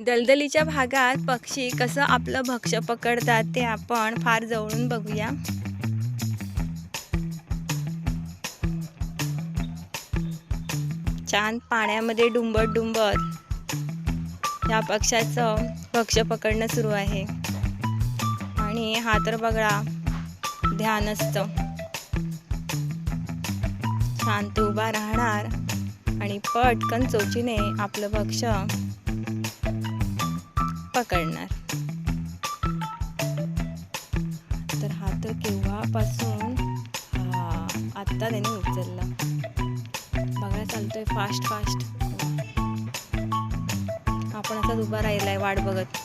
दलदलीच्या भागात पक्षी कसं आपलं भक्ष्य पकडतात ते आपण फार जवळून बघूया. छान पाण्यामध्ये डुंबत डुंबत या पक्ष्याचं भक्ष्य पकडणं सुरू आहे. आणि हा तर बघा ध्यानस्थ शांत उभा राहणार आणि पटकन चोचीने आपलं भक्ष्य पकडणार. तर हा तर केव्हापासून आत्ता त्याने उचलला. बघा चालतोय फास्ट फास्ट. आपण असाच उभा राहिलाय वाट बघत.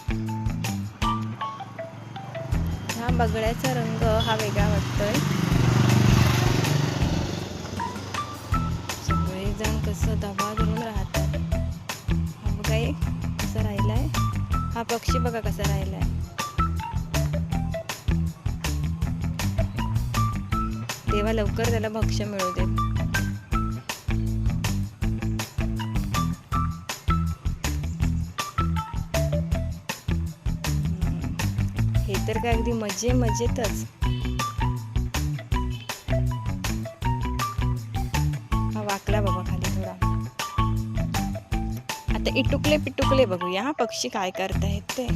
ह्या बगळ्याचा रंग हा वेगळा वाटतोय. सगळेजण कसं दबा धरून राहतात. हा बघा कसा राहिलाय. हा पक्षी बघा कसा राहिलाय. देवा लवकर त्याला भक्ष्य मिळू दे. हे तर काय अगदी मजेतच. हा वाकला बाबा खाली थोडा. आता इटुकले पिटुकले बघूया हा पक्षी काय करतायत ते.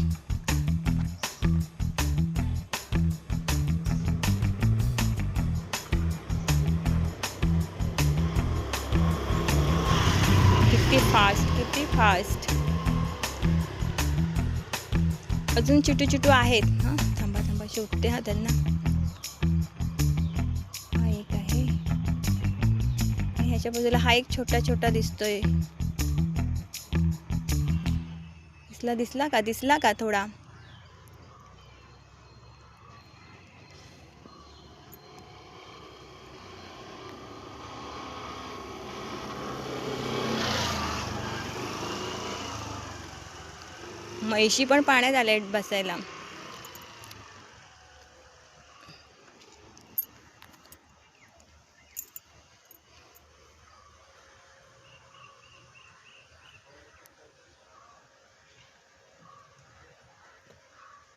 किती फास्ट. अजून चिटू चिटू आहेत. हा थांबा शोधते हा त्यांना. हा एक आहे आणि ह्याच्या बाजूला हा एक छोटा दिसतोय. दिसला का थोडा. म्हैशी पण पाण्यात आल्या बसायला.